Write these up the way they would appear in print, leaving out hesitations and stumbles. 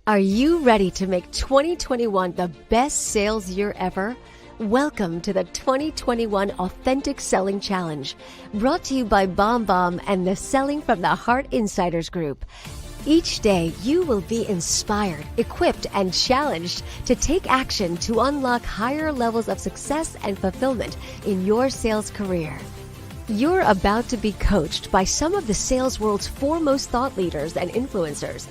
Are you ready to make 2021 the best sales year ever? Welcome to the 2021 Authentic Selling Challenge, brought to you by BombBomb and the Selling from the Heart Insiders Group. Each day, you will be inspired, equipped, and challenged to take action to unlock higher levels of success and fulfillment in your sales career. You're about to be coached by some of the sales world's foremost thought leaders and influencers.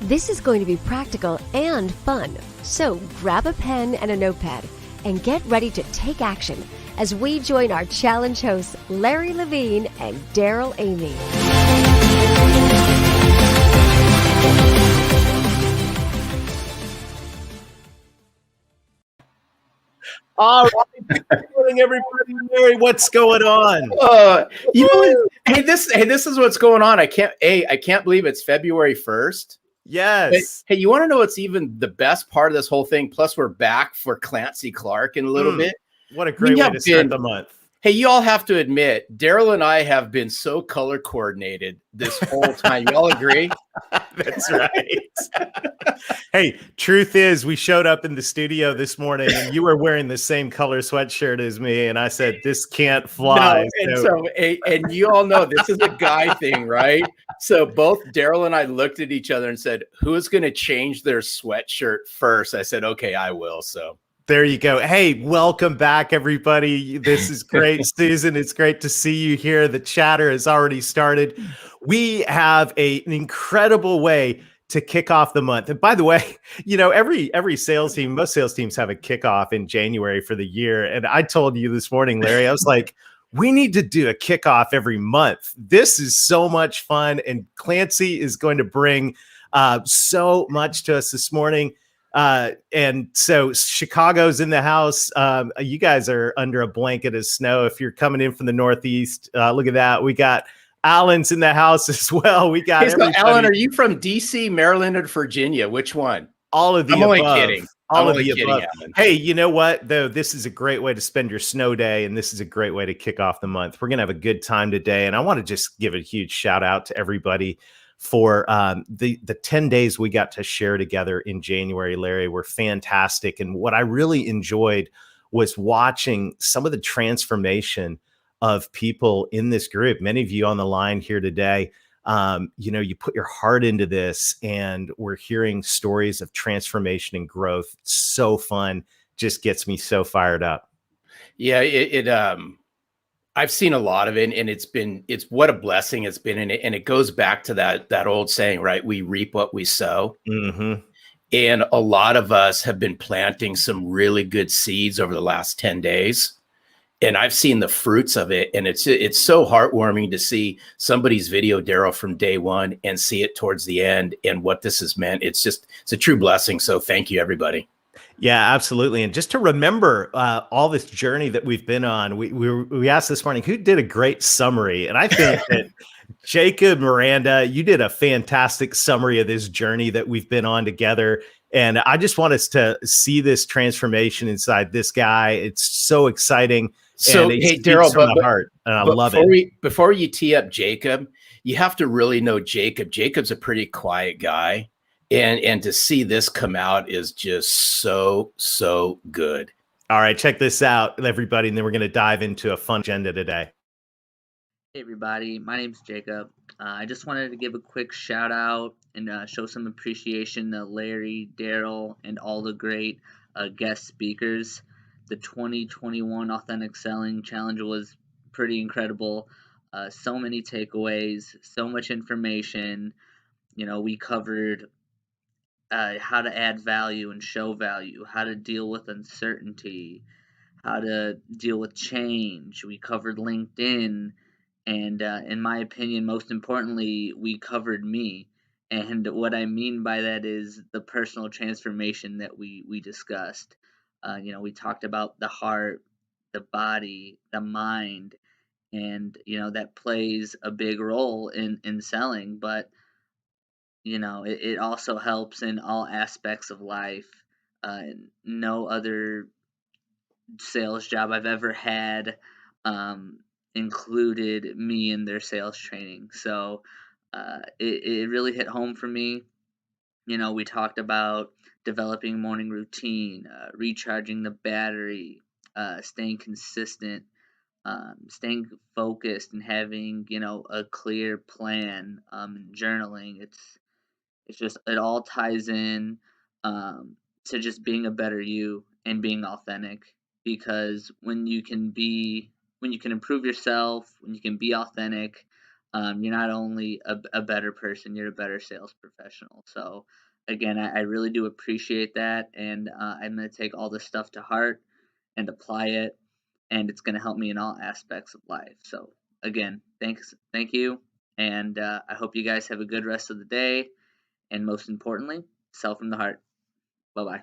This is going to be practical and fun, so grab a pen and a notepad and get ready to take action as we join our challenge hosts, Larry Levine and Daryl Amy. All right, good morning, everybody. Larry, what's going on? You know what? Hey, this is what's going on. I can't believe it's February 1st. Yes. Hey, you want to know what's even the best part of this whole thing? Plus, we're back for Clancy Clark in a little bit. What a great way to start the month. Hey, you all have to admit, Daryl and I have been so color coordinated this whole time. You all agree? That's right. Hey, truth is, we showed up in the studio this morning and you were wearing the same color sweatshirt as me. And I said, this can't fly. And you all know this is a guy thing, right? So both Daryl and I looked at each other and said, who's going to change their sweatshirt first? I said, okay, I will. So there you go. Hey, welcome back, everybody. This is great, Susan. It's great to see you here. The chatter has already started. We have an incredible way to kick off the month. And by the way, you know, every sales team, most sales teams have a kickoff in January for the year. And I told you this morning, Larry, I was like, we need to do a kickoff every month. This is so much fun. And Clancy is going to bring so much to us this morning. And so Chicago's in the house. You guys are under a blanket of snow. If you're coming in from the Northeast, look at that. We got Alan's in the house as well. We got Alan, are you from DC, Maryland, or Virginia? Which one? All of the I'm above. only kidding. All of the above. Alan. Hey, you know what, though? This is a great way to spend your snow day, and this is a great way to kick off the month. We're going to have a good time today, and I want to just give a huge shout out to everybody for the 10 days we got to share together in January. Larry, were fantastic. And what I really enjoyed was watching some of the transformation of people in this group. Many of you on the line here today, you know, you put your heart into this, and we're hearing stories of transformation and growth. It's so fun. Just gets me so fired up. Yeah, I've seen a lot of it, and it's what a blessing it's been. And it goes back to that old saying, right? We reap what we sow. Mm-hmm. And a lot of us have been planting some really good seeds over the last 10 days. And I've seen the fruits of it. And it's so heartwarming to see somebody's video, Daryl, from day one and see it towards the end and what this has meant. It's a true blessing. So thank you, everybody. Yeah, absolutely. And just to remember all this journey that we've been on, we asked this morning, who did a great summary? And I think that Jacob, Miranda, you did a fantastic summary of this journey that we've been on together. And I just want us to see this transformation inside this guy. It's so exciting. So, hey, Daryl, from the heart, and I love it. Before you tee up Jacob, you have to really know Jacob. Jacob's a pretty quiet guy. And to see this come out is just so good. All right, check this out, everybody, and then we're going to dive into a fun agenda today. Hey, everybody. My name's Jacob. I just wanted to give a quick shout out and show some appreciation to Larry, Daryl, and all the great guest speakers. The 2021 Authentic Selling Challenge was pretty incredible. So many takeaways, so much information. You know, we covered how to add value and show value, how to deal with uncertainty, how to deal with change. We covered LinkedIn, and in my opinion, most importantly, we covered me. And what I mean by that is the personal transformation that we discussed. You know, we talked about the heart, the body, the mind, and you know that plays a big role in selling, but you know, it also helps in all aspects of life. No other sales job I've ever had included me in their sales training. So it really hit home for me. We talked about developing morning routine, recharging the battery, staying consistent, staying focused, and having a clear plan. Journaling. It's just it all ties in to just being a better you and being authentic. Because when you can improve yourself, when you can be authentic, you're not only a better person, you're a better sales professional. So again, I really do appreciate that, and I'm going to take all this stuff to heart and apply it, and it's going to help me in all aspects of life. So again, thank you, and I hope you guys have a good rest of the day, and most importantly, sell from the heart. Bye bye.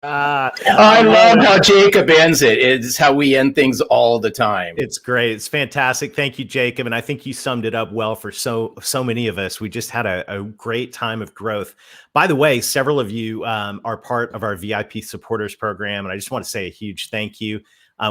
I love how Jacob ends it. It's how we end things all the time. It's great. It's fantastic. Thank you, Jacob. And I think you summed it up well for so many of us. We just had a great time of growth. By the way, several of you are part of our VIP supporters program. And I just want to say a huge thank you.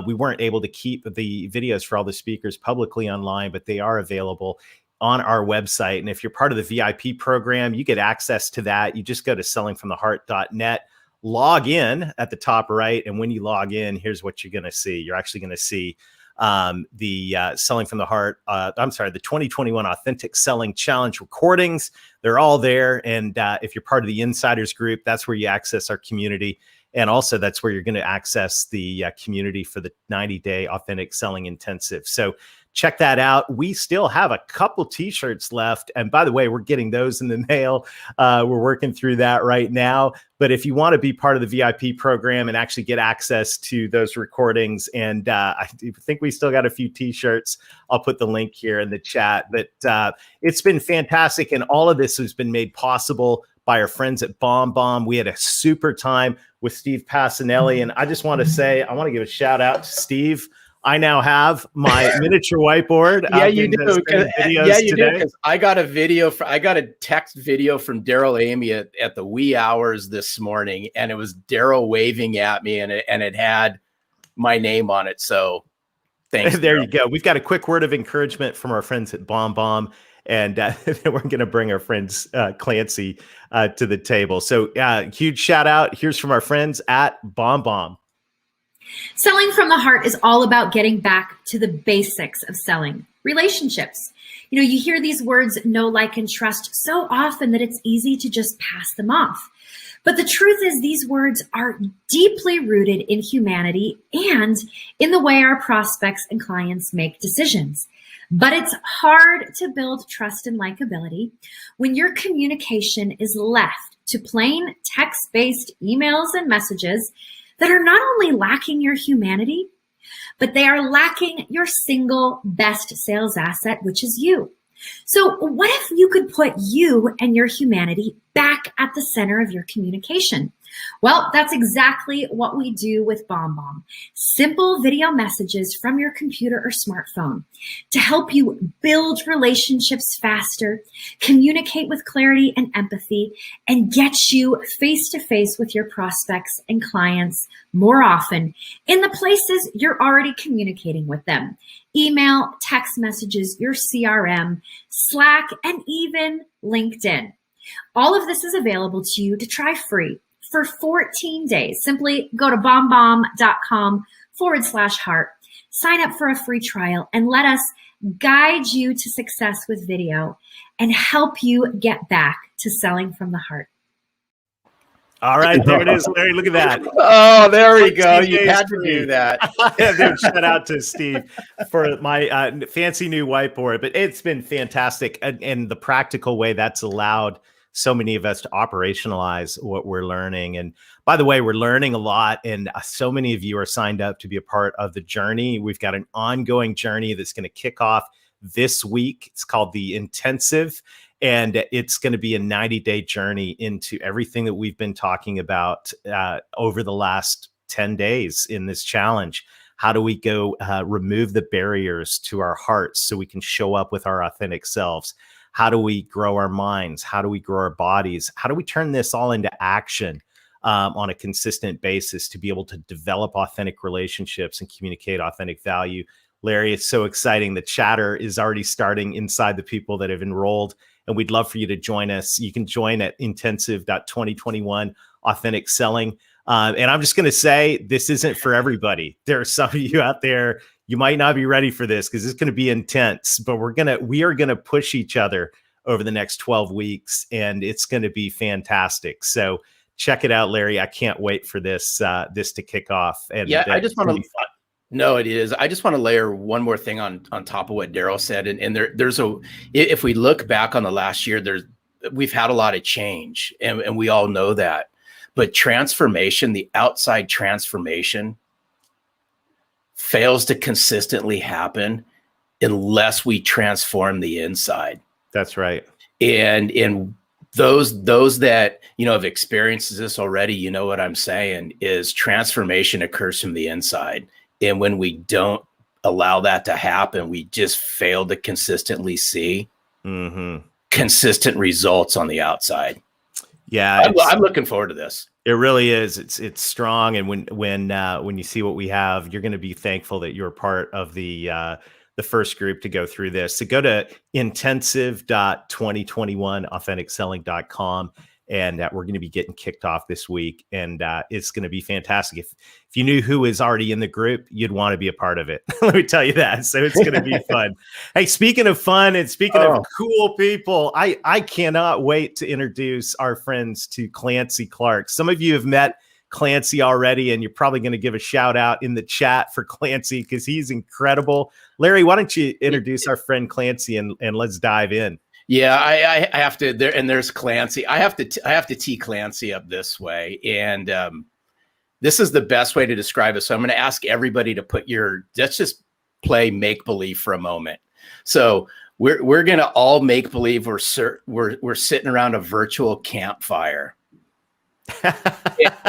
We weren't able to keep the videos for all the speakers publicly online, but they are available on our website. And if you're part of the VIP program, you get access to that. You just go to sellingfromtheheart.net. Log in at the top right. And when you log in, here's what you're going to see. You're actually going to see the Selling from the Heart. The 2021 Authentic Selling Challenge recordings. They're all there. And if you're part of the Insiders group, that's where you access our community. And also that's where you're going to access the community for the 90-day Authentic Selling Intensive. So check that out. We still have a couple t-shirts left. And by the way, we're getting those in the mail. We're working through that right now. But if you want to be part of the VIP program and actually get access to those recordings, and I think we still got a few t-shirts, I'll put the link here in the chat. But it's been fantastic. And all of this has been made possible by our friends at BombBomb. We had a super time with Steve Passanelli. And I just want to say, I want to give a shout out to Steve. I now have my miniature whiteboard. Yeah, you do. Yeah, you do. Because I got a text video from Daryl Amy at the wee hours this morning, and it was Daryl waving at me, and it had my name on it. So thanks. There Daryl. you go. We've got a quick word of encouragement from our friends at BombBomb, and then we're going to bring our friends Clancy to the table. So huge shout out. Here's from our friends at BombBomb. Selling from the heart is all about getting back to the basics of selling. Relationships. You hear these words, know, like, and trust so often that it's easy to just pass them off. But the truth is these words are deeply rooted in humanity and in the way our prospects and clients make decisions. But it's hard to build trust and likability when your communication is left to plain text-based emails and messages that are not only lacking your humanity, but they are lacking your single best sales asset, which is you. So what if you could put you and your humanity back at the center of your communication? Well, that's exactly what we do with BombBomb. Simple video messages from your computer or smartphone to help you build relationships faster, communicate with clarity and empathy, and get you face-to-face with your prospects and clients more often in the places you're already communicating with them. Email, text messages, your CRM, Slack, and even LinkedIn. All of this is available to you to try free for 14 days. Simply go to bombbomb.com/heart, sign up for a free trial, and let us guide you to success with video and help you get back to selling from the heart. All right, there it is, Larry. Look at that. Oh, there we go. You had to do that. Shout out to Steve for my fancy new whiteboard. But it's been fantastic, and the practical way that's allowed so many of us to operationalize what we're learning. And by the way, we're learning a lot, and so many of you are signed up to be a part of the journey. We've got an ongoing journey that's going to kick off this week. It's called the Intensive. And it's going to be a 90-day journey into everything that we've been talking about over the last 10 days in this challenge. How do we go remove the barriers to our hearts so we can show up with our authentic selves? How do we grow our minds? How do we grow our bodies? How do we turn this all into action on a consistent basis to be able to develop authentic relationships and communicate authentic value? Larry, it's so exciting. The chatter is already starting inside the people that have enrolled. and we'd love for you to join us. You can join at intensive.2021 authentic selling. And I'm just going to say, this isn't for everybody. There are some of you out there, you might not be ready for this because it's going to be intense, but we are going to push each other over the next 12 weeks, and it's going to be fantastic. So check it out, Larry. I can't wait for this to kick off. And yeah, I just want to. No, it is. I just want to layer one more thing on top of what Daryl said. And there's if we look back on the last year, we've had a lot of change, and we all know that. But transformation, the outside transformation, fails to consistently happen unless we transform the inside. That's right. And those that, have experienced this already, you know what I'm saying, is transformation occurs from the inside. And when we don't allow that to happen, we just fail to consistently see consistent results on the outside. Yeah, I'm looking forward to this. It really is. It's strong, and when you see what we have, you're going to be thankful that you're part of the first group to go through this. So go to intensive.2021authenticselling.com, and we're going to be getting kicked off this week, and it's going to be fantastic. If you knew who is already in the group, you'd want to be a part of it. Let me tell you that. So it's going to be fun. Hey, speaking of fun and speaking of cool people, I cannot wait to introduce our friends to Clancy Clark. Some of you have met Clancy already, and you're probably going to give a shout out in the chat for Clancy because he's incredible. Larry, why don't you introduce our friend Clancy and let's dive in. Yeah, I have to there, and there's Clancy. I have to tee Clancy up this way, and this is the best way to describe it. So I'm going to ask everybody to let's just play make believe for a moment. So we're going to all make believe we're sitting around a virtual campfire.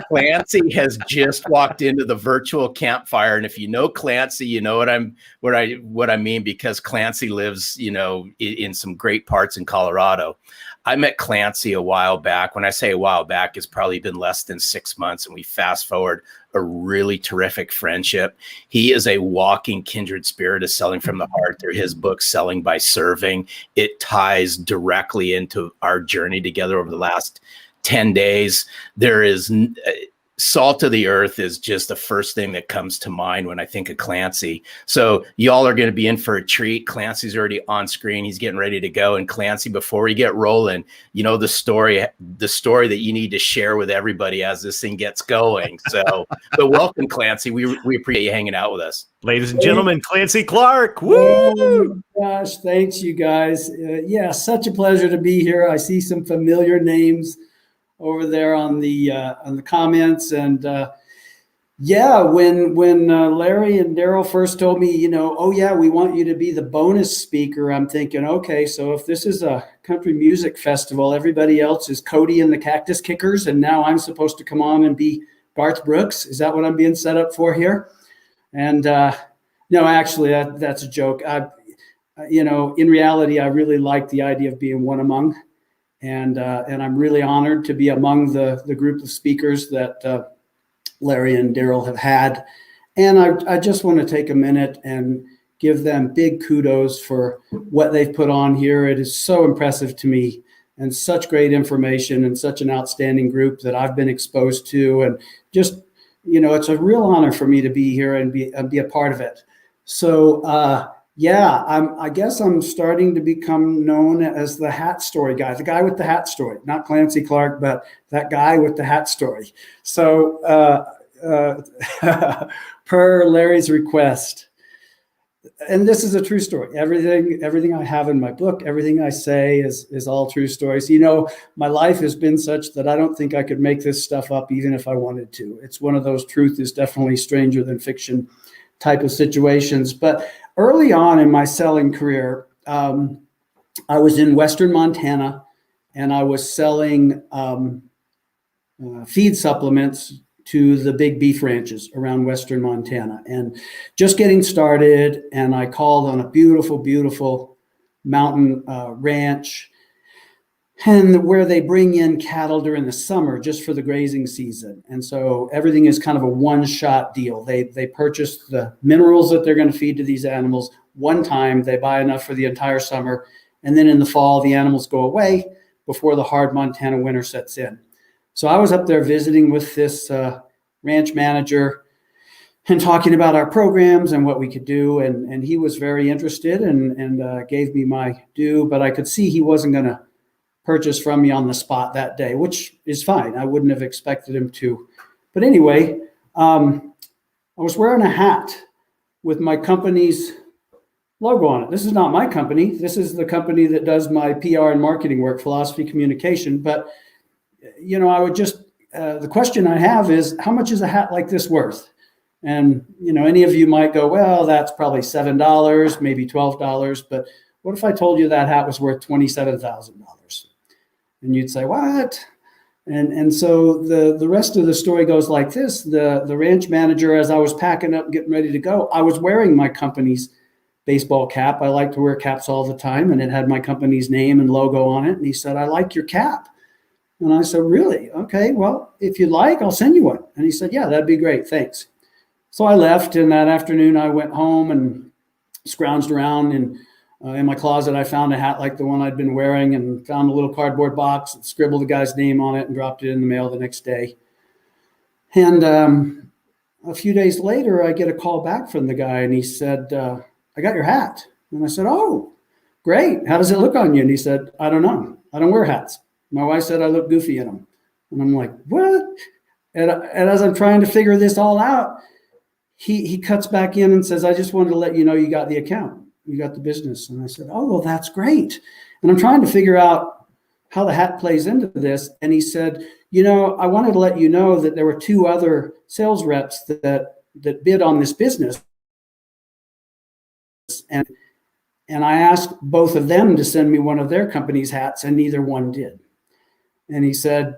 Clancy has just walked into the virtual campfire, and if you know Clancy, you know what I mean, because Clancy lives, in some great parts in Colorado. I met Clancy a while back. When I say a while back, it's probably been less than 6 months, and we fast forward a really terrific friendship. He is a walking kindred spirit of selling from the heart through his book, Selling by Serving. It ties directly into our journey together over the last 10 days. There is salt of the earth is just the first thing that comes to mind when I think of Clancy. So y'all are going to be in for a treat. Clancy's already on screen. He's getting ready to go. And Clancy, before we get rolling, the story that you need to share with everybody as this thing gets going. So, but welcome, Clancy. We appreciate you hanging out with us. Ladies and gentlemen, Clancy Clark. Woo! Oh, gosh, thanks, you guys. Yeah, such a pleasure to be here. I see some familiar names over there on the comments, and when Larry and Daryl first told me, we want you to be the bonus speaker, I'm thinking, okay, so if this is a country music festival, everybody else is Cody and the Cactus Kickers, and now I'm supposed to come on and be Garth Brooks. Is that what I'm being set up for here? And no, actually, that's a joke. In reality, I really like the idea of being one among. And I'm really honored to be among the group of speakers that Larry and Daryl have had. And I just want to take a minute and give them big kudos for what they've put on here. It is so impressive to me, and such great information, and such an outstanding group that I've been exposed to. And just, it's a real honor for me to be here and be a part of it. So, I guess I'm starting to become known as the hat story guy, the guy with the hat story, not Clancy Clark, but that guy with the hat story. So per Larry's request, and this is a true story. Everything I have in my book, everything I say is all true stories. My life has been such that I don't think I could make this stuff up even if I wanted to. It's one of those truth is definitely stranger than fiction type of situations. But early on in my selling career, I was in Western Montana, and I was selling feed supplements to the big beef ranches around Western Montana, and just getting started. And I called on a beautiful, beautiful mountain ranch, and where they bring in cattle during the summer just for the grazing season. And so everything is kind of a one-shot deal. They purchase the minerals that they're going to feed to these animals one time. They buy enough for the entire summer, And then in the fall, the animals go away before the hard Montana winter sets in. So I was up there visiting with this ranch manager and talking about our programs and what we could do. And he was very interested and gave me my due, but I could see he wasn't going to purchase from me on the spot that day, which is fine. I wouldn't have expected him to. But anyway, I was wearing a hat with my company's logo on it. This is not my company. This is the company that does my PR and marketing work, Philosophy Communication. But, I would just, the question I have is, how much is a hat like this worth? And, any of you might go, well, that's probably $7, maybe $12. But what if I told you that hat was worth $27,000? And you'd say, what? And so the rest of the story goes like this. The ranch manager, as I was packing up, getting ready to go, I was wearing my company's baseball cap. I like to wear caps all the time. And it had my company's name and logo on it. And he said, I like your cap. And I said, really? Okay, well, if you'd like, I'll send you one. And he said, yeah, that'd be great. Thanks. So I left. And that afternoon, I went home and scrounged around. And in my closet, I found a hat like the one I'd been wearing and found a little cardboard box and scribbled the guy's name on it and dropped it in the mail the next day. And a few days later, I get a call back from the guy, and he said, I got your hat. And I said, oh, great. How does it look on you? And he said, I don't know. I don't wear hats. My wife said I look goofy in them. And I'm like, what? And as I'm trying to figure this all out, he cuts back in and says, I just wanted to let you know you got the account. You got the business. And I said, oh, well, that's great. And I'm trying to figure out how the hat plays into this. And he said, I wanted to let you know that there were 2 other sales reps that bid on this business. And I asked both of them to send me one of their company's hats, and neither one did. And he said,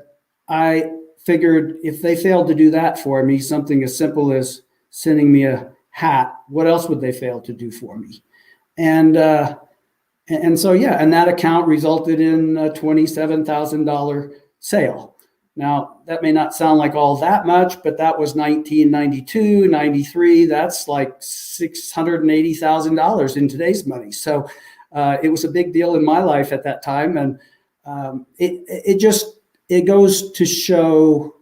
I figured if they failed to do that for me, something as simple as sending me a hat, what else would they fail to do for me? And so, yeah, and that account resulted in a $27,000 sale. Now, that may not sound like all that much, but that was 1992, 93. That's like $680,000 in today's money. So it was a big deal in my life at that time. And it goes to show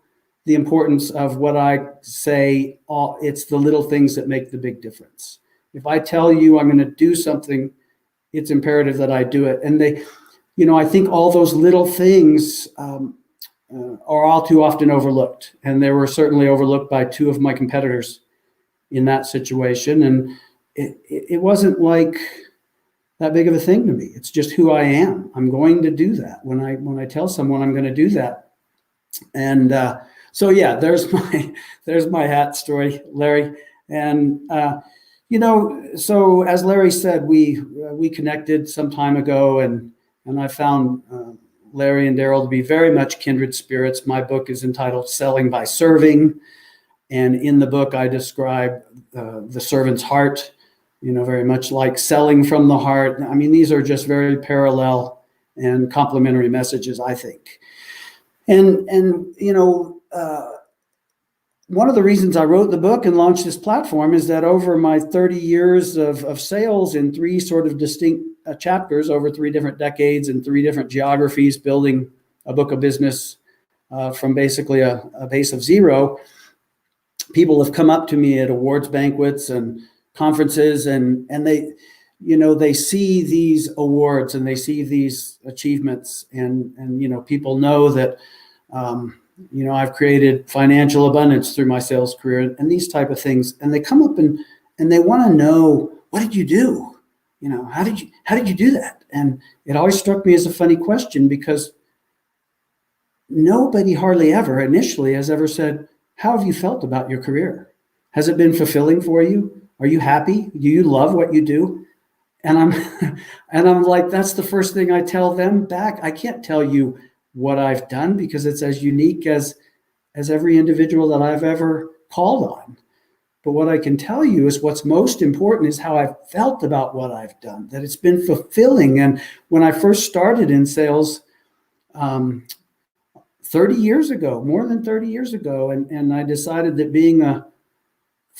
the importance of what I say. It's the little things that make the big difference. If I tell you I'm going to do something, it's imperative that I do it. And I think all those little things are all too often overlooked. And they were certainly overlooked by 2 of my competitors in that situation. And it wasn't like that big of a thing to me. It's just who I am. I'm going to do that. When I tell someone I'm going to do that. And so, yeah, there's my hat story, Larry. And, so as Larry said, we connected some time ago, and I found Larry and Daryl to be very much kindred spirits. My book is entitled Selling by Serving. And in the book, I describe the servant's heart, very much like selling from the heart. I mean, these are just very parallel and complementary messages, I think. And one of the reasons I wrote the book and launched this platform is that over my 30 years of sales in 3 sort of distinct chapters over 3 different decades and 3 different geographies, building a book of business from basically a base of 0, people have come up to me at awards banquets and conferences, and they see these awards and they see these achievements, and people know that I've created financial abundance through my sales career and these type of things. And they come up and they want to know, what did you do? How did you do that? And it always struck me as a funny question, because nobody hardly ever initially has ever said, how have you felt about your career? Has it been fulfilling for you? Are you happy? Do you love what you do? And I'm like, that's the first thing I tell them back. I can't tell you what I've done, because it's as unique as every individual that I've ever called on. But what I can tell you is what's most important is how I've felt about what I've done, that it's been fulfilling. And when I first started in sales 30 years ago, more than 30 years ago, and I decided that being a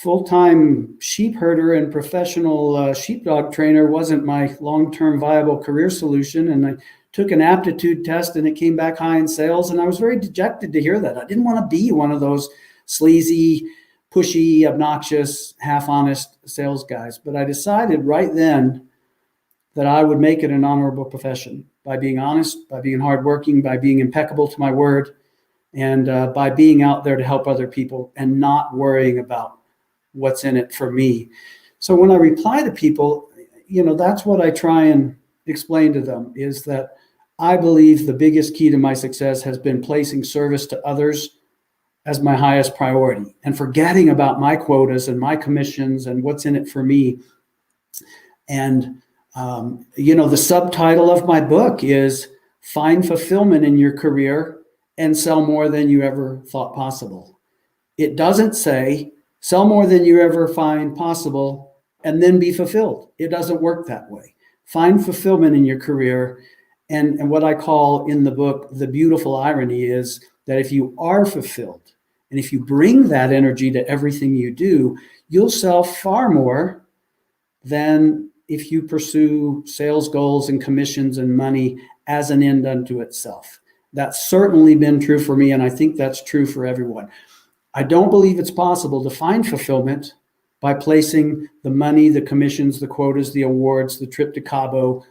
full-time sheep herder and professional sheepdog trainer wasn't my long-term viable career solution. And I took an aptitude test and it came back high in sales. And I was very dejected to hear that. I didn't want to be one of those sleazy, pushy, obnoxious, half-honest sales guys. But I decided right then that I would make it an honorable profession by being honest, by being hardworking, by being impeccable to my word, and by being out there to help other people and not worrying about what's in it for me. So when I reply to people, that's what I try and explain to them, is that I believe the biggest key to my success has been placing service to others as my highest priority and forgetting about my quotas and my commissions and what's in it for me. And, the subtitle of my book is Find Fulfillment in Your Career and Sell More Than You Ever Thought Possible. It doesn't say sell more than you ever find possible and then be fulfilled. It doesn't work that way. Find fulfillment in your career. And what I call in the book, the beautiful irony is that if you are fulfilled and if you bring that energy to everything you do, you'll sell far more than if you pursue sales goals and commissions and money as an end unto itself. That's certainly been true for me, and I think that's true for everyone. I don't believe it's possible to find fulfillment by placing the money, the commissions, the quotas, the awards, the trip to Cabo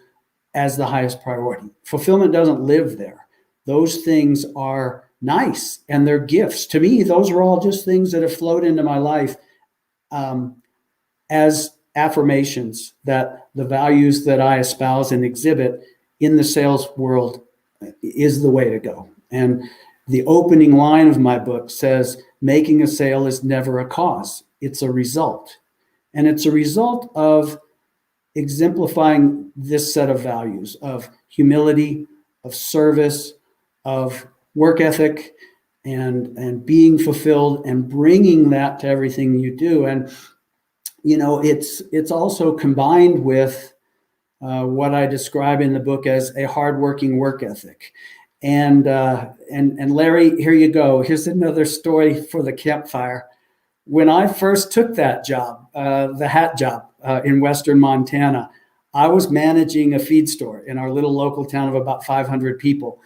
as the highest priority. Fulfillment doesn't live there. Those things are nice and they're gifts. To me, those are all just things that have flowed into my life as affirmations that the values that I espouse and exhibit in the sales world is the way to go. And the opening line of my book says, making a sale is never a cause, it's a result. And it's a result of exemplifying this set of values of humility, of service, of work ethic, and being fulfilled and bringing that to everything you do. And it's also combined with what I describe in the book as a hardworking work ethic. And Larry, here you go. Here's another story for the campfire. When I first took that job, the hat job in Western Montana, I was managing a feed store in our little local town of about 500 people.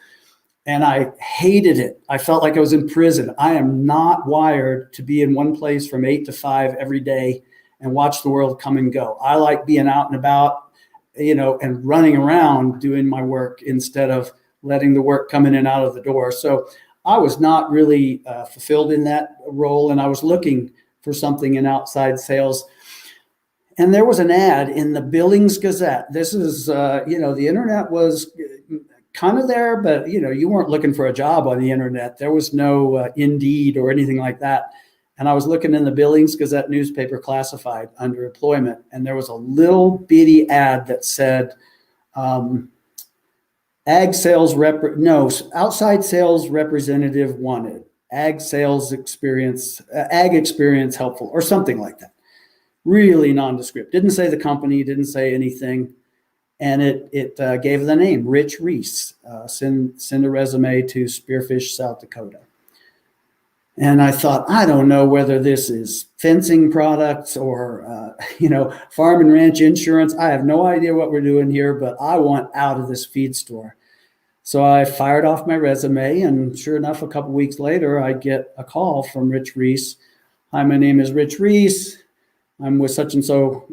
And I hated it. I felt like I was in prison. I am not wired to be in one place from 8 to 5 every day and watch the world come and go. I like being out and about, and running around doing my work instead of letting the work come in and out of the door. So I was not really fulfilled in that role, and I was looking for something in outside sales. And there was an ad in the Billings Gazette. This is, the internet was kind of there, but, you weren't looking for a job on the internet. There was no Indeed or anything like that. And I was looking in the Billings Gazette newspaper classified under employment, and there was a little bitty ad that said, outside sales representative wanted, ag experience helpful, or something like that. Really nondescript. Didn't say the company, didn't say anything. And it gave the name, Rich Reese. Send a resume to Spearfish, South Dakota. And I thought, I don't know whether this is fencing products or, farm and ranch insurance. I have no idea what we're doing here, but I want out of this feed store. So I fired off my resume, and sure enough, a couple weeks later, I get a call from Rich Reese. Hi, my name is Rich Reese. I'm with such and so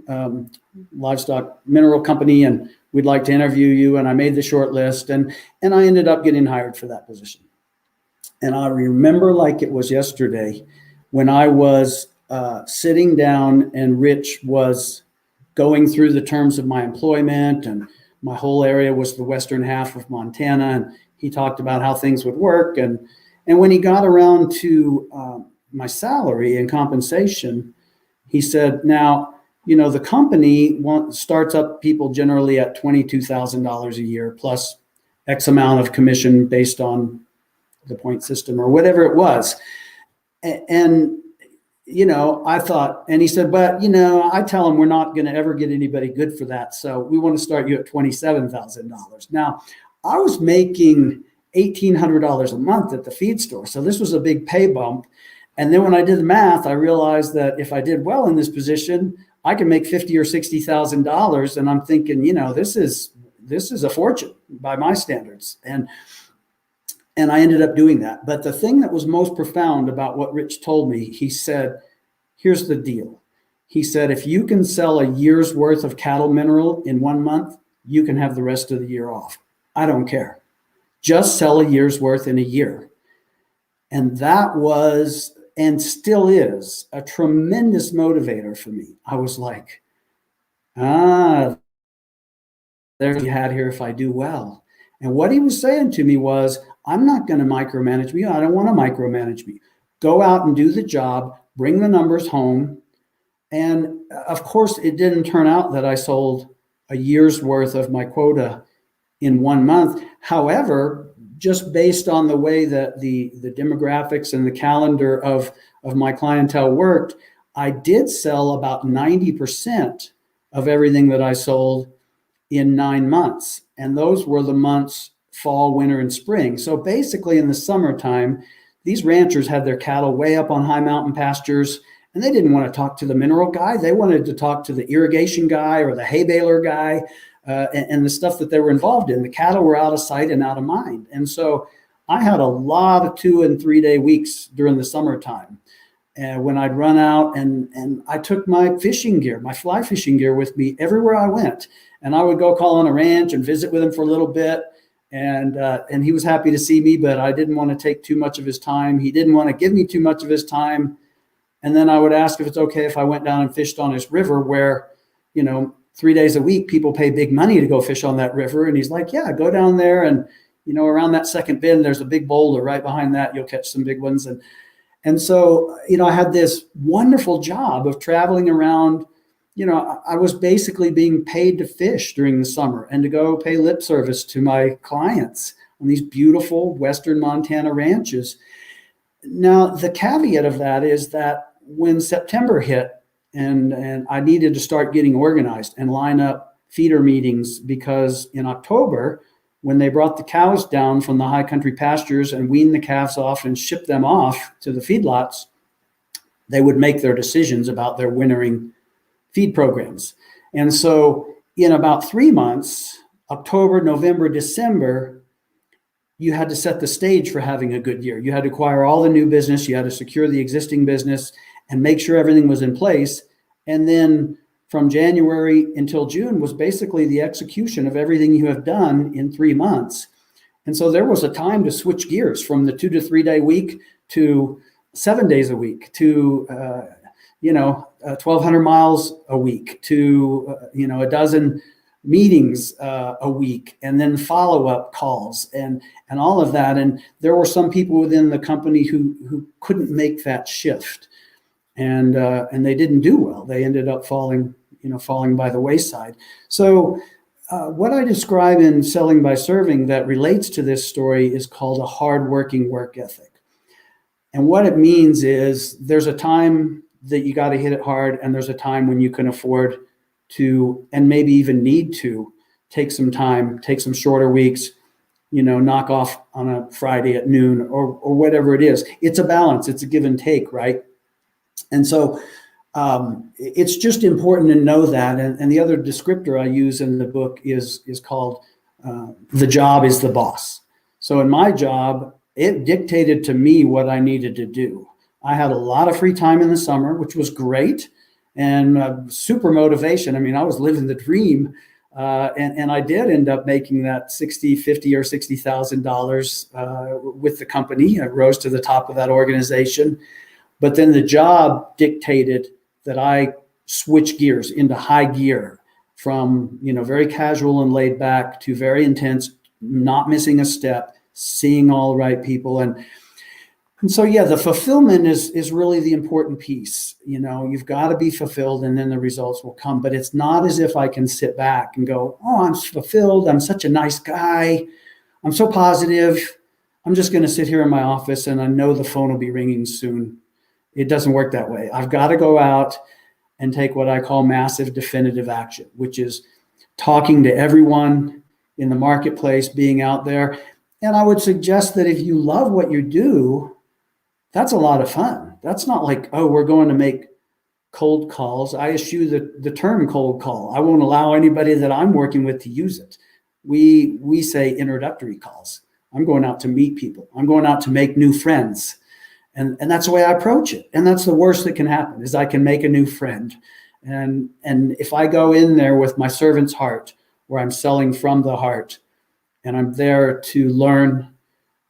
livestock mineral company, and we'd like to interview you. And I made the short list, and I ended up getting hired for that position. And I remember like it was yesterday when I was sitting down and Rich was going through the terms of my employment, and my whole area was the western half of Montana. And he talked about how things would work. And when he got around to my salary and compensation, he said, now, the company starts up people generally at $22,000 a year plus X amount of commission based on the point system or whatever it was. And, I thought, and he said, but, I tell them we're not going to ever get anybody good for that. So we want to start you at $27,000. Now, I was making $1,800 a month at the feed store. So this was a big pay bump. And then when I did the math, I realized that if I did well in this position, I can make $50,000 or $60,000. And I'm thinking, this is a fortune by my standards. And I ended up doing that. But the thing that was most profound about what Rich told me, he said, here's the deal. He said, if you can sell a year's worth of cattle mineral in 1 month, you can have the rest of the year off. I don't care. Just sell a year's worth in a year. And that was, and still is, a tremendous motivator for me. I was like, there's you had here if I do well. And what he was saying to me was, I'm not going to micromanage me. I don't want to micromanage me. Go out and do the job, bring the numbers home. And of course, it didn't turn out that I sold a year's worth of my quota in 1 month. However, just based on the way that the demographics and the calendar of my clientele worked, I did sell about 90% of everything that I sold in 9 months. And those were the months fall, winter, and spring. So basically in the summertime, these ranchers had their cattle way up on high mountain pastures, and they didn't want to talk to the mineral guy. They wanted to talk to the irrigation guy or the hay baler guy and the stuff that they were involved in. The cattle were out of sight and out of mind. And so I had a lot of 2 and 3 day weeks during the summertime. And when I'd run out and I took my fishing gear, my fly fishing gear with me everywhere I went. And I would go call on a ranch and visit with him for a little bit. And he was happy to see me, but I didn't want to take too much of his time. He didn't want to give me too much of his time. And then I would ask if it's okay if I went down and fished on his river where, 3 days a week, people pay big money to go fish on that river. And he's like, yeah, go down there. And, around that second bend, there's a big boulder right behind that. You'll catch some big ones. And so, I had this wonderful job of traveling around. I was basically being paid to fish during the summer and to go pay lip service to my clients on these beautiful Western Montana ranches. Now, the caveat of that is that when September hit and I needed to start getting organized and line up feeder meetings, because in October, when they brought the cows down from the high country pastures and weaned the calves off and shipped them off to the feedlots, they would make their decisions about their wintering feed programs. And so in about 3 months, October, November, December, you had to set the stage for having a good year. You had to acquire all the new business. You had to secure the existing business and make sure everything was in place. And then from January until June was basically the execution of everything you have done in 3 months. And so there was a time to switch gears from the 2 to 3 day week to 7 days a week to 1,200 miles a week to, a dozen meetings a week, and then follow-up calls and all of that. And there were some people within the company who couldn't make that shift, and they didn't do well. They ended up falling by the wayside. So what I describe in Selling by Serving that relates to this story is called a hardworking work ethic. And what it means is there's a time that you got to hit it hard, and there's a time when you can afford to, and maybe even need to, take some time, take some shorter weeks, knock off on a Friday at noon or whatever it is. It's a balance. It's a give and take, right? And so it's just important to know that. And the other descriptor I use in the book is called the job is the boss. So in my job, it dictated to me what I needed to do. I had a lot of free time in the summer, which was great, and super motivation. I mean, I was living the dream, and I did end up making that $50,000 or $60,000 with the company. I rose to the top of that organization, but then the job dictated that I switch gears into high gear from very casual and laid back to very intense, not missing a step, seeing all the right people. And so, yeah, the fulfillment is really the important piece. You've got to be fulfilled, and then the results will come. But it's not as if I can sit back and go, oh, I'm fulfilled. I'm such a nice guy. I'm so positive. I'm just going to sit here in my office and I know the phone will be ringing soon. It doesn't work that way. I've got to go out and take what I call massive definitive action, which is talking to everyone in the marketplace, being out there. And I would suggest that if you love what you do, That's a lot of fun. That's not like, oh, we're going to make cold calls. I eschew the term cold call. I won't allow anybody that I'm working with to use it. We say introductory calls. I'm going out to meet people. I'm going out to make new friends. And that's the way I approach it. And that's the worst that can happen, is I can make a new friend. And if I go in there with my servant's heart, where I'm selling from the heart, and I'm there to learn,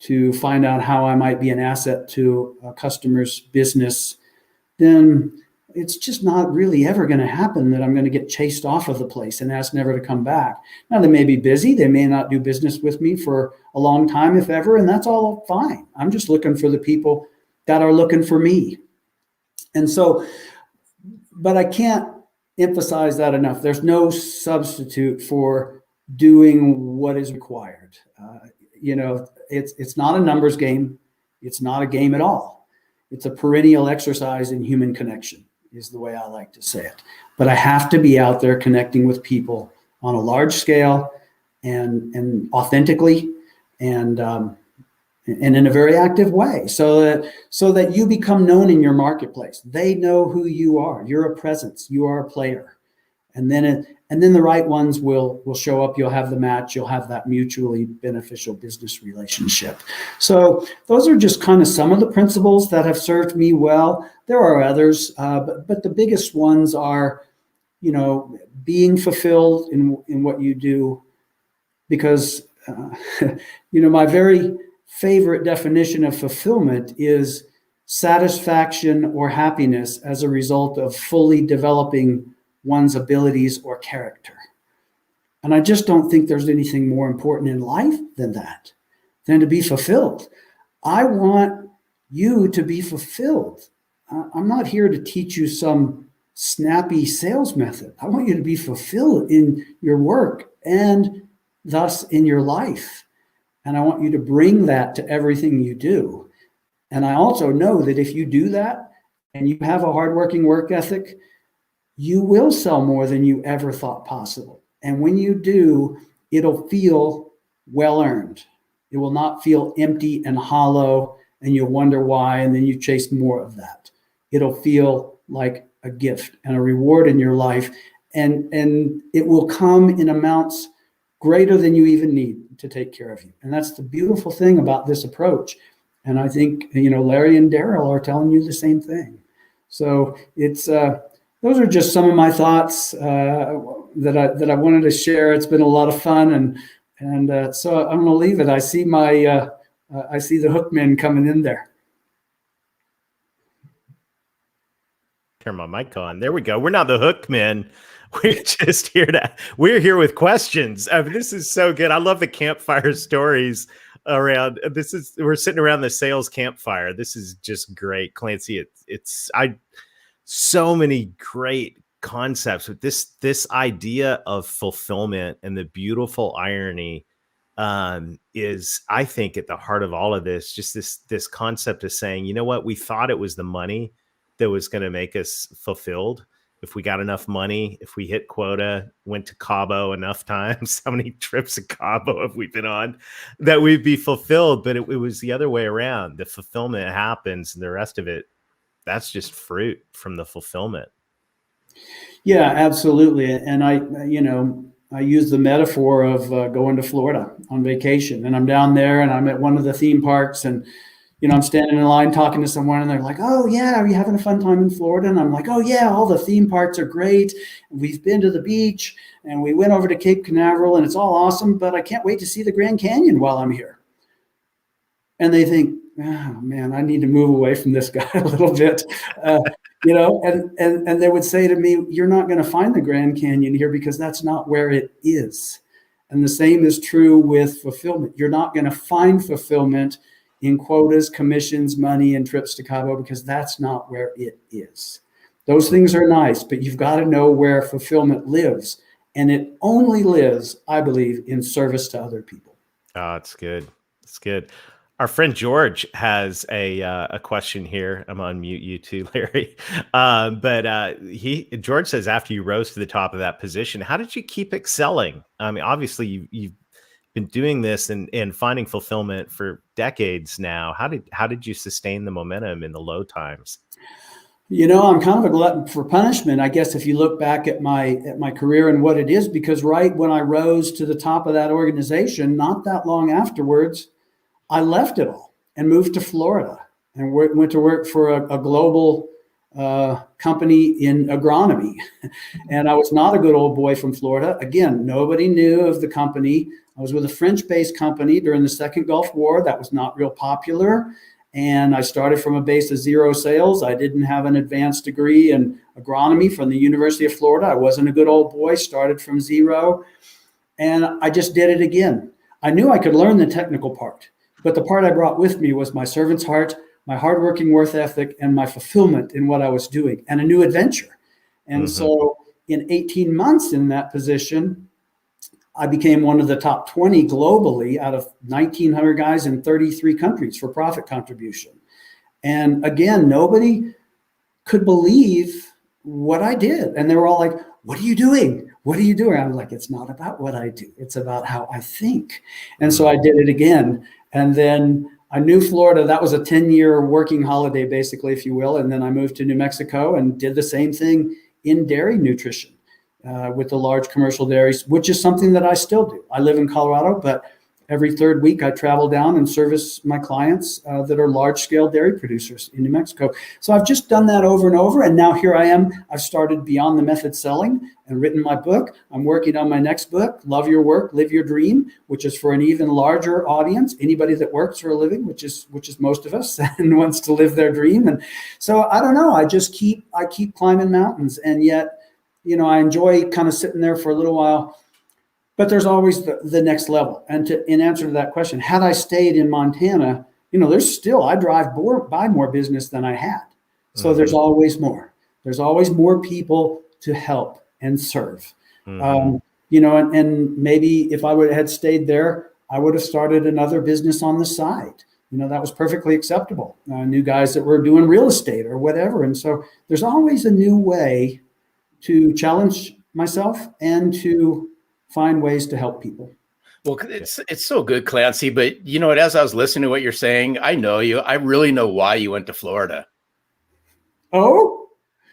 to find out how I might be an asset to a customer's business, then it's just not really ever going to happen that I'm going to get chased off of the place and asked never to come back. Now, they may be busy. They may not do business with me for a long time, if ever, and that's all fine. I'm just looking for the people that are looking for me. And so, but I can't emphasize that enough. There's no substitute for doing what is required. It's not a numbers game. It's not a game at all. It's a perennial exercise in human connection, is the way I like to say it. But I have to be out there connecting with people on a large scale and authentically and in a very active way, so that you become known in your marketplace. They know who you are. You're a presence. You are a player. And then the right ones will show up. You'll have the match. You'll have that mutually beneficial business relationship. So those are just kind of some of the principles that have served me well. There are others, but the biggest ones are, being fulfilled in what you do, because my very favorite definition of fulfillment is satisfaction or happiness as a result of fully developing one's abilities or character. And I just don't think there's anything more important in life than that, than to be fulfilled. I want you to be fulfilled. I'm not here to teach you some snappy sales method. I want you to be fulfilled in your work and thus in your life. And I want you to bring that to everything you do. And I also know that if you do that and you have a hardworking work ethic, you will sell more than you ever thought possible. And when you do, it'll feel well earned. It will not feel empty and hollow, and you'll wonder why, and then you chase more of that. It'll feel like a gift and a reward in your life, and it will come in amounts greater than you even need to take care of you. And that's the beautiful thing about this approach. And I think, Larry and Daryl are telling you the same thing. So it's those are just some of my thoughts that I wanted to share. It's been a lot of fun, and so I'm going to leave it. I see the hookmen coming in there. Turn my mic on. There we go. We're not the hookmen. We're here with questions. I mean, this is so good. I love the campfire stories around. We're sitting around the sales campfire. This is just great, Clancy. So many great concepts with this idea of fulfillment, and the beautiful irony is, I think, at the heart of all of this, just this concept of saying, you know what, we thought it was the money that was going to make us fulfilled. If we got enough money, if we hit quota, went to Cabo enough times, how many trips to Cabo have we been on, that we'd be fulfilled. But it was the other way around. The fulfillment happens, and the rest of it, that's just fruit from the fulfillment. Yeah, absolutely. And I use the metaphor of going to Florida on vacation, and I'm down there and I'm at one of the theme parks, and I'm standing in line talking to someone, and they're like, "Oh yeah, are you having a fun time in Florida?" And I'm like, "Oh yeah, all the theme parks are great. We've been to the beach, and we went over to Cape Canaveral, and it's all awesome, but I can't wait to see the Grand Canyon while I'm here." And they think, "Oh man, I need to move away from this guy a little bit." And they would say to me, "You're not going to find the Grand Canyon here, because that's not where it is." And the same is true with fulfillment. You're not going to find fulfillment in quotas, commissions, money, and trips to Cabo, because that's not where it is. Those things are nice, but you've got to know where fulfillment lives. And it only lives, I believe, in service to other people. Oh, it's good. It's good. Our friend George has a question here. I'm on mute, you too, Larry. George says, after you rose to the top of that position, how did you keep excelling? I mean, obviously you've been doing this and finding fulfillment for decades now. How did you sustain the momentum in the low times? I'm kind of a glutton for punishment, I guess, if you look back at my career and what it is, because right when I rose to the top of that organization, not that long afterwards, I left it all and moved to Florida and went to work for a global company in agronomy. And I was not a good old boy from Florida. Again, nobody knew of the company. I was with a French-based company during the Second Gulf War that was not real popular. And I started from a base of zero sales. I didn't have an advanced degree in agronomy from the University of Florida. I wasn't a good old boy, started from zero. And I just did it again. I knew I could learn the technical part, but the part I brought with me was my servant's heart, my hardworking work ethic, and my fulfillment in what I was doing, and a new adventure. And so in 18 months in that position, I became one of the top 20 globally out of 1,900 guys in 33 countries for profit contribution. And again, nobody could believe what I did. And they were all like, "What are you doing? What are you doing?" I was like, "It's not about what I do. It's about how I think." And so I did it again. And then I knew Florida. That was a 10-year working holiday, basically, if you will. And then I moved to New Mexico and did the same thing in dairy nutrition. With the large commercial dairies, which is something that I still do. I live in Colorado, but every third week I travel down and service my clients that are large scale dairy producers in New Mexico. So I've just done that over and over. And now here I am. I've started Beyond the Method Selling and written my book. I'm working on my next book, Love Your Work, Live Your Dream, which is for an even larger audience, anybody that works for a living, which is most of us, and wants to live their dream. And so I don't know, I keep climbing mountains, and yet, I enjoy kind of sitting there for a little while, but there's always the next level. And in answer to that question, had I stayed in Montana, I drive by more business than I had. So there's always more. There's always more people to help and serve. And maybe if I had stayed there, I would have started another business on the side. That was perfectly acceptable. I knew guys that were doing real estate or whatever. And so there's always a new way to challenge myself and to find ways to help people. Well, it's so good, Clancy. But as I was listening to what you're saying, I know you. I really know why you went to Florida. Oh,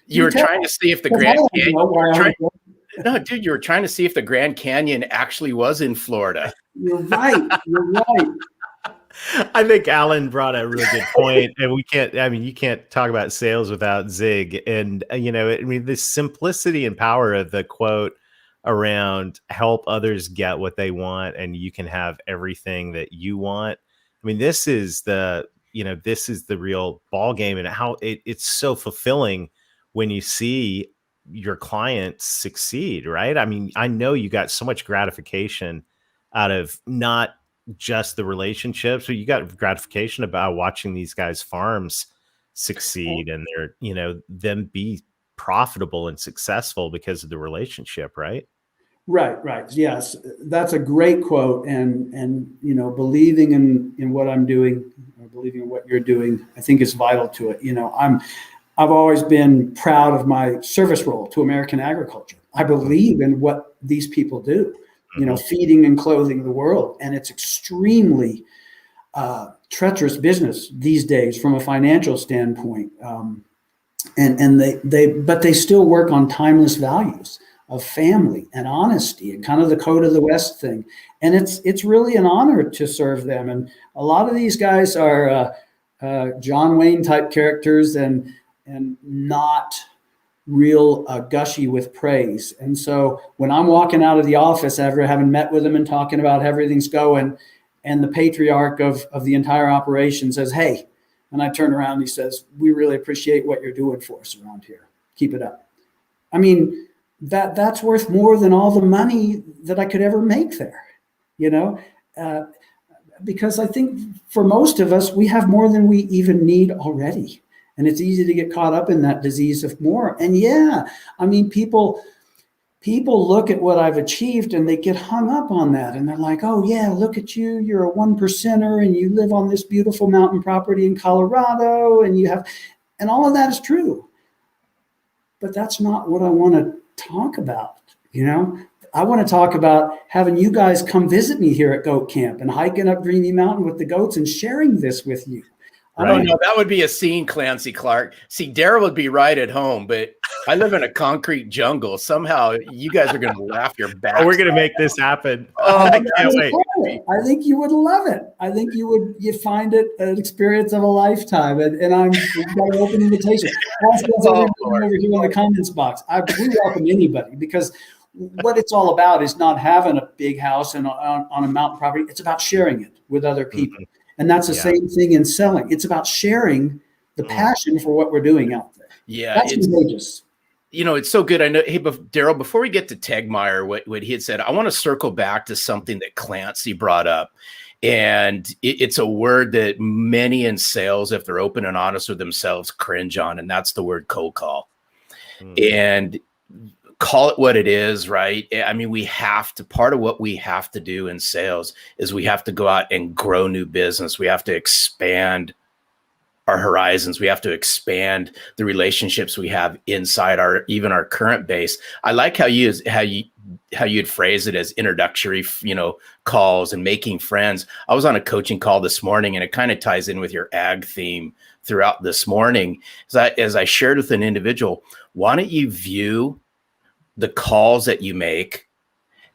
you were trying to see if the Grand Canyon. No, dude, you were trying to see if the Grand Canyon actually was in Florida. You're right. You're right. I think Alan brought a really good point, and you can't talk about sales without Zig. And, the simplicity and power of the quote around help others get what they want, and you can have everything that you want. This is the real ball game, and how it's so fulfilling when you see your clients succeed, right? I know you got so much gratification out of not just the relationships, but you got gratification about watching these guys' farms succeed and them be profitable and successful because of the relationship, right? Right. Yes, that's a great quote. And believing in what I'm doing, or believing in what you're doing, I think is vital to it. I've always been proud of my service role to American agriculture. I believe in what these people do. Feeding and clothing the world. And it's extremely treacherous business these days from a financial standpoint. And they still work on timeless values of family and honesty and kind of the code of the West thing. And it's really an honor to serve them. And a lot of these guys are John Wayne type characters and not real gushy with praise. And so when I'm walking out of the office after having met with them and talking about how everything's going, and the patriarch of the entire operation says, "Hey," and I turn around and he says, "We really appreciate what you're doing for us around here. Keep it up." That's worth more than all the money that I could ever make there, because I think for most of us, we have more than we even need already. And it's easy to get caught up in that disease of more. And people look at what I've achieved and they get hung up on that. And they're like, "Oh yeah, look at you. You're a 1%er and you live on this beautiful mountain property in Colorado and all of that is true." But that's not what I want to talk about. I want to talk about having you guys come visit me here at Goat Camp and hiking up Dreamy Mountain with the goats and sharing this with you. Oh, no, that would be a scene, Clancy Clark. See, Daryl would be right at home, but I live in a concrete jungle. Somehow you guys are going to laugh your back. Oh, we're going to make this happen. Oh, I can't wait. I think you would love it. I think you find it an experience of a lifetime. And we've got an open invitation. Over here in the comments box. We welcome anybody, because what it's all about is not having a big house and on a mountain property. It's about sharing it with other people. Mm-hmm. And that's the same thing in selling. It's about sharing the passion for what we're doing out there. Yeah. That's contagious. You know, it's so good. I know, hey, Daryl, before we get to Tegmeyer, what he had said, I want to circle back to something that Clancy brought up. And it's a word that many in sales, if they're open and honest with themselves, cringe on. And that's the word cold call. And call it what it is, right? I mean, part of what we have to do in sales is we have to go out and grow new business. We have to expand our horizons. We have to expand the relationships we have inside even our current base. I like how you'd phrase it as introductory, calls and making friends. I was on a coaching call this morning, and it kind of ties in with your ag theme throughout this morning. As I shared with an individual, why don't you view the calls that you make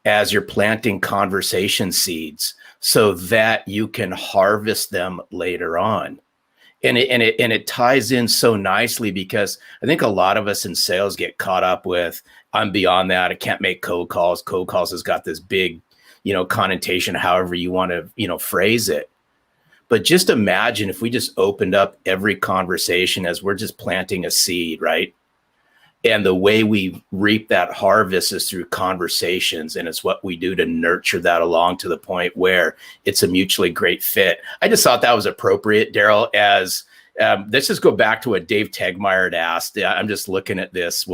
as you're planting conversation seeds so that you can harvest them later on. And it ties in so nicely, because I think a lot of us in sales get caught up with, I'm beyond that. I can't make cold calls. Cold calls has got this big, connotation, however you want to, phrase it. But just imagine if we just opened up every conversation as we're just planting a seed, right? And the way we reap that harvest is through conversations. And it's what we do to nurture that along to the point where it's a mutually great fit. I just thought that was appropriate, Daryl, as let's just go back to what Dave Tegmeyer had asked. I'm just looking at this.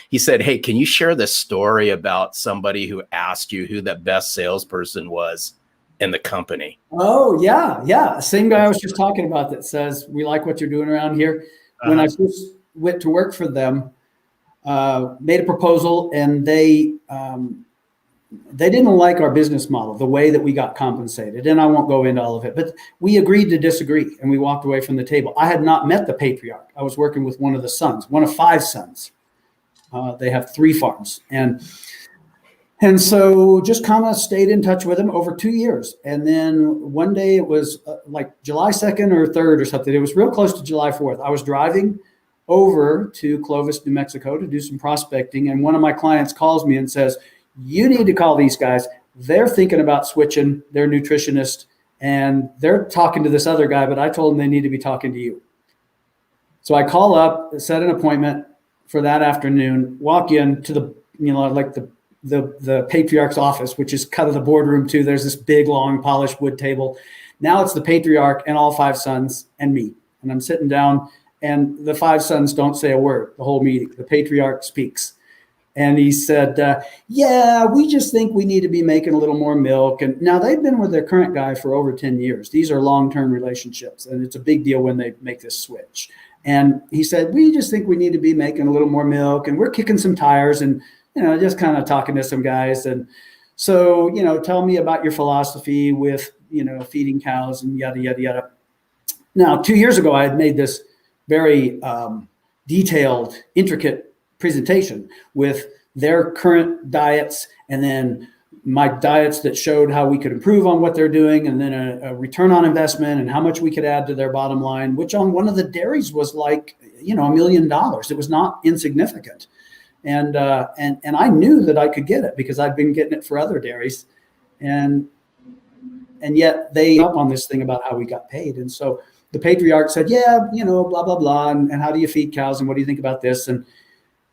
He said, hey, can you share the story about somebody who asked you who the best salesperson was in the company? Oh, yeah. Same guy I was just talking about that says, we like what you're doing around here. When I first went to work for them, made a proposal, and they didn't like our business model, the way that we got compensated. And I won't go into all of it, but we agreed to disagree, and we walked away from the table. I had not met the patriarch. I was working with one of the sons, one of 5 sons. They have 3 farms. And so just kind of stayed in touch with him over 2 years. And then one day, it was like July 2nd or 3rd or something. It was real close to July 4th. I was driving over to Clovis, New Mexico to do some prospecting. And one of my clients calls me and says, you need to call these guys. They're thinking about switching. They're nutritionists, and they're talking to this other guy, but I told them they need to be talking to you. So I call up, set an appointment for that afternoon, walk in to the patriarch's office, which is kind of the boardroom too. There's this big, long, polished wood table. Now it's the patriarch and all 5 sons and me. And I'm sitting down, and the 5 sons don't say a word the whole meeting. The patriarch speaks. And he said, yeah, we just think we need to be making a little more milk. And now they've been with their current guy for over 10 years. These are long-term relationships, and it's a big deal when they make this switch. And he said, we just think we need to be making a little more milk, and we're kicking some tires and, just kind of talking to some guys. And so, tell me about your philosophy with, feeding cows and yada, yada, yada. Now, 2 years ago, I had made this very detailed, intricate presentation with their current diets, and then my diets that showed how we could improve on what they're doing, and then a return on investment and how much we could add to their bottom line, which on one of the dairies was like, $1 million. It was not insignificant. And I knew that I could get it because I'd been getting it for other dairies. And yet they up on this thing about how we got paid. And so the patriarch said, yeah, blah, blah, blah. And how do you feed cows? And what do you think about this? And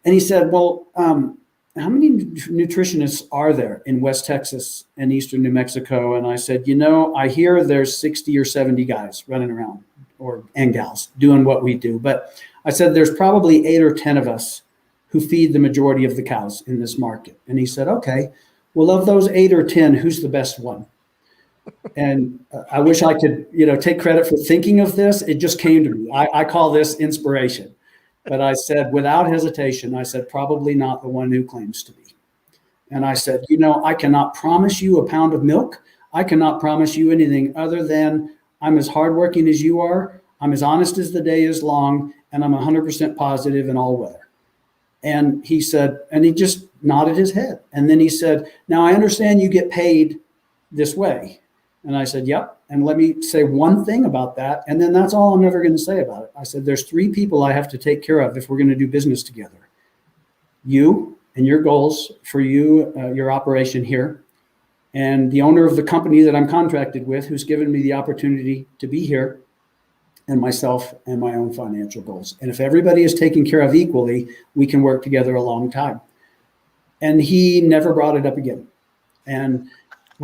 he said, well, how many nutritionists are there in West Texas and Eastern New Mexico? And I said, I hear there's 60 or 70 guys running around and gals doing what we do. But I said, there's probably 8 or 10 of us who feed the majority of the cows in this market. And he said, okay, well, of those 8 or 10, who's the best one? And I wish I could, take credit for thinking of this. It just came to me. I call this inspiration. But I said, without hesitation, probably not the one who claims to be. And I said, I cannot promise you a pound of milk. I cannot promise you anything other than I'm as hardworking as you are. I'm as honest as the day is long, and I'm 100% positive in all weather. And he said, and he just nodded his head. And then he said, now I understand you get paid this way. And I said, yep. And let me say one thing about that. And then that's all I'm ever going to say about it. I said, there's 3 people I have to take care of if we're going to do business together. You and your goals for you, your operation here, and the owner of the company that I'm contracted with, who's given me the opportunity to be here, and myself and my own financial goals. And if everybody is taken care of equally, we can work together a long time. And he never brought it up again. And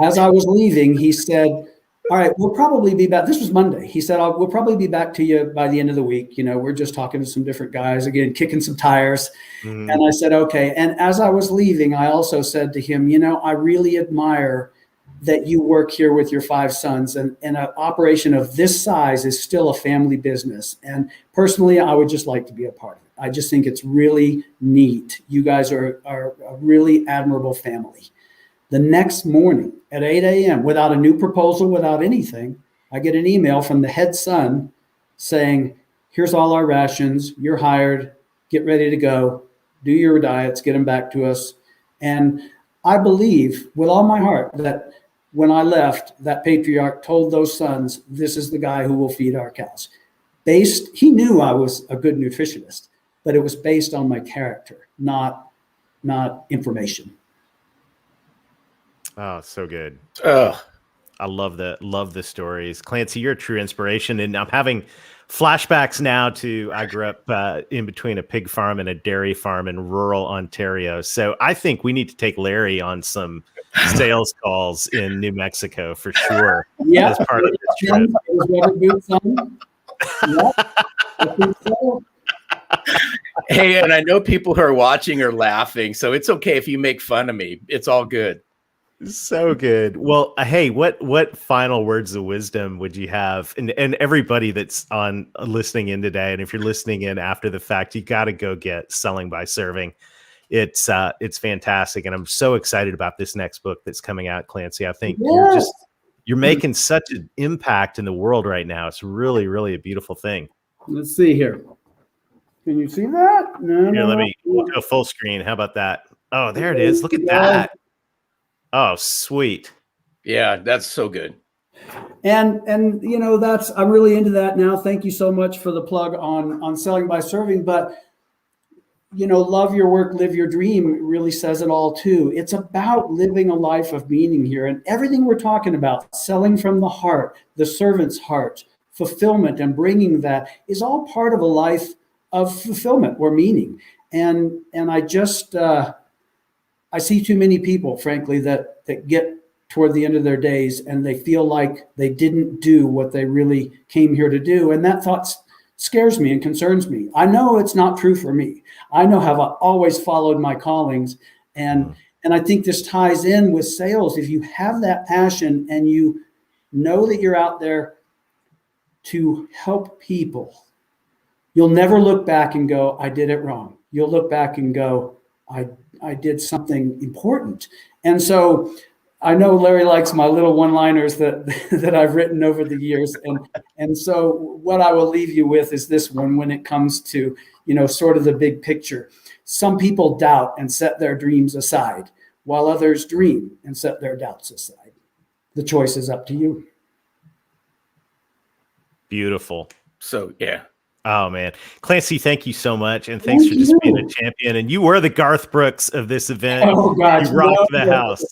as I was leaving, he said, all right, we'll probably be back. This was Monday. He said, we'll probably be back to you by the end of the week. We're just talking to some different guys, again, kicking some tires. And I said, okay. And as I was leaving, I also said to him, I really admire that you work here with your 5 sons, and an operation of this size is still a family business. And personally, I would just like to be a part of it. I just think it's really neat. You guys are a really admirable family. The next morning at 8 a.m., without a new proposal, without anything, I get an email from the head son saying, here's all our rations. You're hired. Get ready to go. Do your diets. Get them back to us. And I believe with all my heart that when I left, that patriarch told those sons, this is the guy who will feed our cows. He knew I was a good nutritionist, but it was based on my character, not information. Oh, so good. Oh, I love the stories. Clancy, you're a true inspiration. And I'm having flashbacks now to, I grew up in between a pig farm and a dairy farm in rural Ontario. So I think we need to take Larry on some sales calls in New Mexico for sure. Yeah. As part of this trip. I think so. hey, and I know people who are watching are laughing, so it's okay if you make fun of me. It's all good. So good. Well, hey, what final words of wisdom would you have? And everybody that's on listening in today, and if you're listening in after the fact, you got to go get Selling by Serving. It's fantastic, and I'm so excited about this next book that's coming out, Clancy. I think you're making such an impact in the world right now. It's really, really a beautiful thing. Let's see here. Can you see that? Here, let me go full screen. How about that? Oh, there it is. Look at that. Oh, sweet. Yeah, that's so good. And I'm really into that now. Thank you so much for the plug on Selling by Serving. But love your work, live your dream really says it all too. It's about living a life of meaning here, and everything we're talking about, selling from the heart, the servant's heart, fulfillment, and bringing that is all part of a life of fulfillment or meaning. And I just I see too many people, frankly, that get toward the end of their days and they feel like they didn't do what they really came here to do. And that thought scares me and concerns me. I know it's not true for me. I know how I've always followed my callings. And I think this ties in with sales. If you have that passion and you know that you're out there to help people, you'll never look back and go, I did it wrong. You'll look back and go, I did something important. And so I know Larry likes my little one-liners that I've written over the years. And so what I will leave you with is this one when it comes to, sort of the big picture. Some people doubt and set their dreams aside, while others dream and set their doubts aside. The choice is up to you. Beautiful. So, yeah. Oh, man. Clancy, thank you so much. And thanks for just being a champion. And you were the Garth Brooks of this event. Oh, gosh. You rocked the house.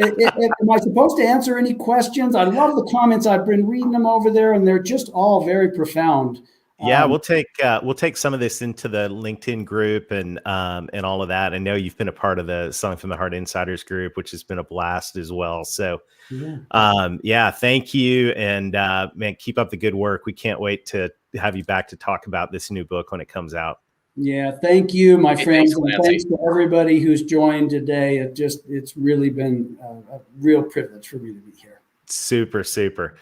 Am I supposed to answer any questions? I love the comments. I've been reading them over there, and they're just all very profound. Yeah, we'll take some of this into the LinkedIn group and all of that. I know you've been a part of the Selling from the Heart Insiders group, which has been a blast as well. So, thank you, and man, keep up the good work. We can't wait to have you back to talk about this new book when it comes out. Yeah, thank you, my friends, thanks, and thanks to everybody who's joined today. It's really been a real privilege for me to be here. Super, super.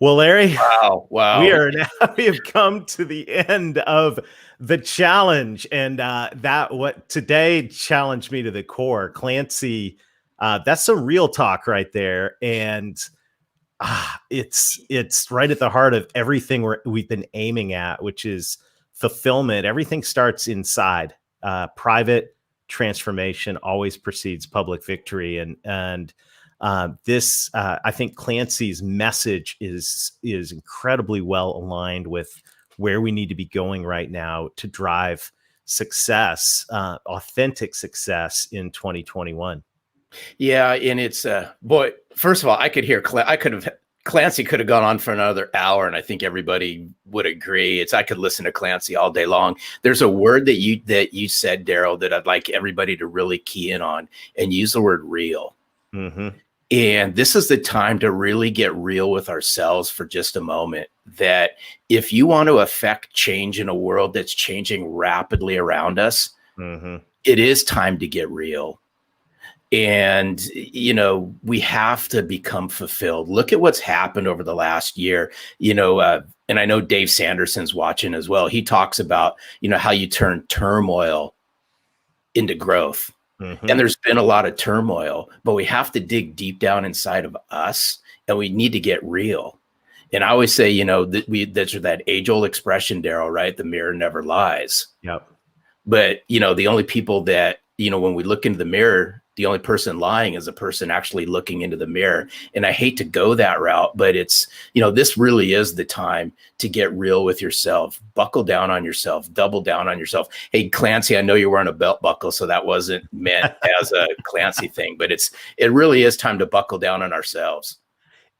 Well, Larry, Wow. we have come to the end of the challenge, and that what today challenged me to the core. Clancy, that's some real talk right there, and it's right at the heart of everything we've been aiming at, which is fulfillment. Everything starts inside. Private transformation always precedes public victory, and this I think Clancy's message is incredibly well aligned with where we need to be going right now to drive success, authentic success in 2021. Yeah, and it's boy. First of all, Clancy could have gone on for another hour, and I think everybody would agree. I could listen to Clancy all day long. There's a word that you said, Daryl, that I'd like everybody to really key in on and use the word real. Mm-hmm. And this is the time to really get real with ourselves for just a moment. That if you want to affect change in a world that's changing rapidly around us, mm-hmm. It is time to get real. And, we have to become fulfilled. Look at what's happened over the last year, and I know Dave Sanderson's watching as well. He talks about, how you turn turmoil into growth. Mm-hmm. And there's been a lot of turmoil, but we have to dig deep down inside of us, and we need to get real. And I always say, that's that age-old expression, Daryl, right? The mirror never lies. Yep. But, the only people that, when we look into the mirror, the only person lying is a person actually looking into the mirror. And I hate to go that route, but it's, this really is the time to get real with yourself. Buckle down on yourself, double down on yourself. Hey, Clancy, I know you're wearing a belt buckle, so that wasn't meant as a Clancy thing, but it really is time to buckle down on ourselves.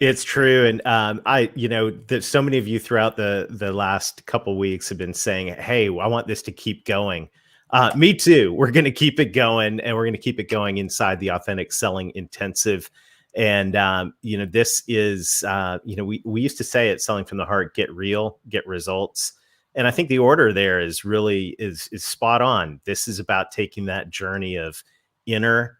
It's true. And that so many of you throughout the last couple weeks have been saying, hey, I want this to keep going. Me too. We're going to keep it going, and we're going to keep it going inside the Authentic Selling Intensive. And, this is, we used to say at Selling from the Heart, get real, get results. And I think the order there is really is spot on. This is about taking that journey of inner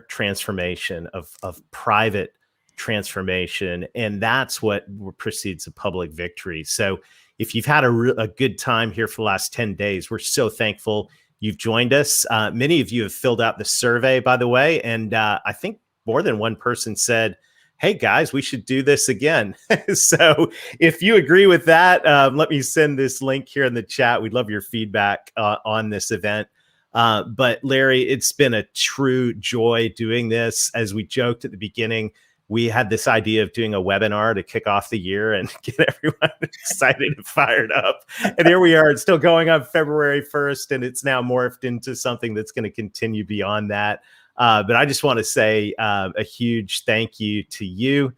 transformation, of private transformation. And that's what precedes a public victory. So if you've had a good time here for the last 10 days, we're so thankful you've joined us. Many of you have filled out the survey, by the way. And I think more than one person said, hey, guys, we should do this again. So if you agree with that, let me send this link here in the chat. We'd love your feedback on this event. But Larry, it's been a true joy doing this. As we joked at the beginning, we had this idea of doing a webinar to kick off the year and get everyone excited and fired up. And here we are. It's still going on February 1st, and it's now morphed into something that's going to continue beyond that. But I just want to say a huge thank you to you.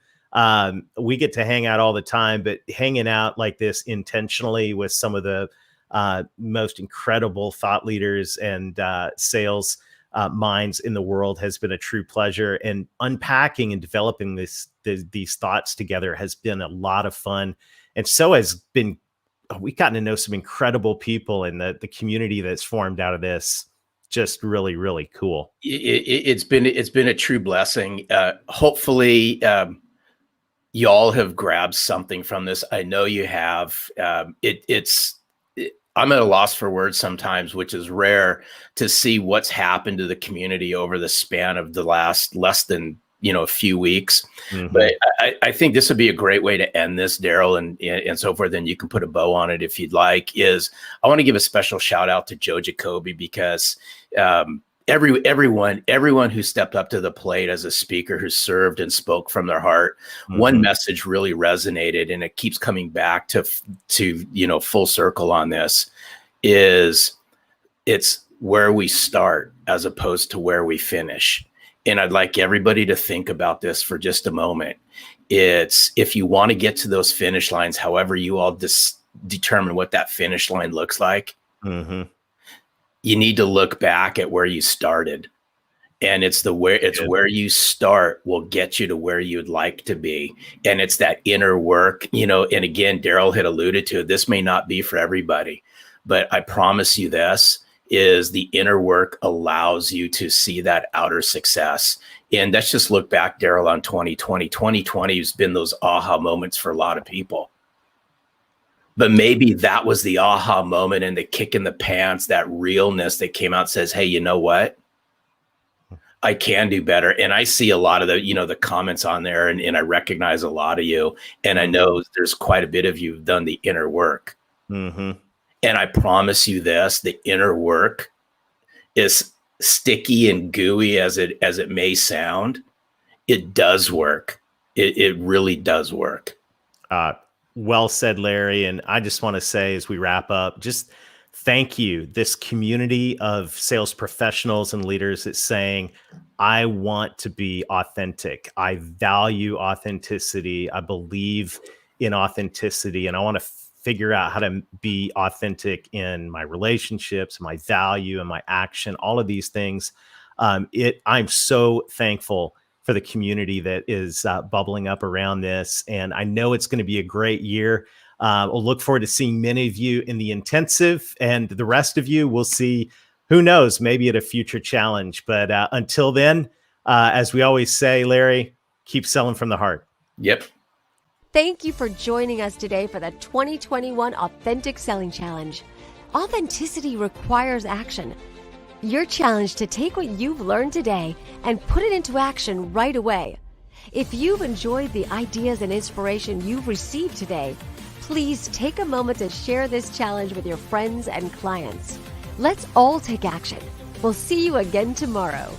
We get to hang out all the time, but hanging out like this intentionally with some of the most incredible thought leaders and sales minds in the world has been a true pleasure, and unpacking and developing these thoughts together has been a lot of fun. And so we've gotten to know some incredible people in the community that's formed out of this. Just really, really cool. It's been a true blessing. Hopefully y'all have grabbed something from this. I know you have. I'm at a loss for words sometimes, which is rare to see what's happened to the community over the span of the last less than, a few weeks. Mm-hmm. But I think this would be a great way to end this, Daryl, and so forth. And you can put a bow on it if you'd like. I want to give a special shout out to Joe Jacoby, because everyone who stepped up to the plate as a speaker, who served and spoke from their heart, mm-hmm. One message really resonated, and it keeps coming back to full circle on this. It's where we start as opposed to where we finish. And I'd like everybody to think about this for just a moment. It's, if you want to get to those finish lines, however you all determine what that finish line looks like, mm-hmm. You need to look back at where you started. And where you start will get you to where you'd like to be. And it's that inner work, and again, Daryl had alluded to it. This may not be for everybody, but I promise you this is the inner work allows you to see that outer success. And let's just look back, Daryl, on 2020. 2020 has been those aha moments for a lot of people. But maybe that was the aha moment and the kick in the pants, that realness that came out and says, hey, you know what? I can do better. And I see a lot of the, the comments on there, and I recognize a lot of you. And I know there's quite a bit of you who've done the inner work. Mm-hmm. And I promise you this, the inner work is sticky and gooey as it may sound. It does work. It really does work. Well said, Larry. And I just want to say, as we wrap up, just thank you. This community of sales professionals and leaders that's saying, I want to be authentic. I value authenticity. I believe in authenticity, and I want to figure out how to be authentic in my relationships, my value, and my action, all of these things. I'm so thankful for the community that is bubbling up around this. And I know it's going to be a great year. We'll look forward to seeing many of you in the intensive, and the rest of you we'll see, who knows, maybe at a future challenge. But until then, as we always say, Larry, keep selling from the heart. Yep. Thank you for joining us today for the 2021 Authentic Selling Challenge. Authenticity requires action. Your challenge to take what you've learned today and put it into action right away. If you've enjoyed the ideas and inspiration you've received today, please take a moment to share this challenge with your friends and clients. Let's all take action. We'll see you again tomorrow.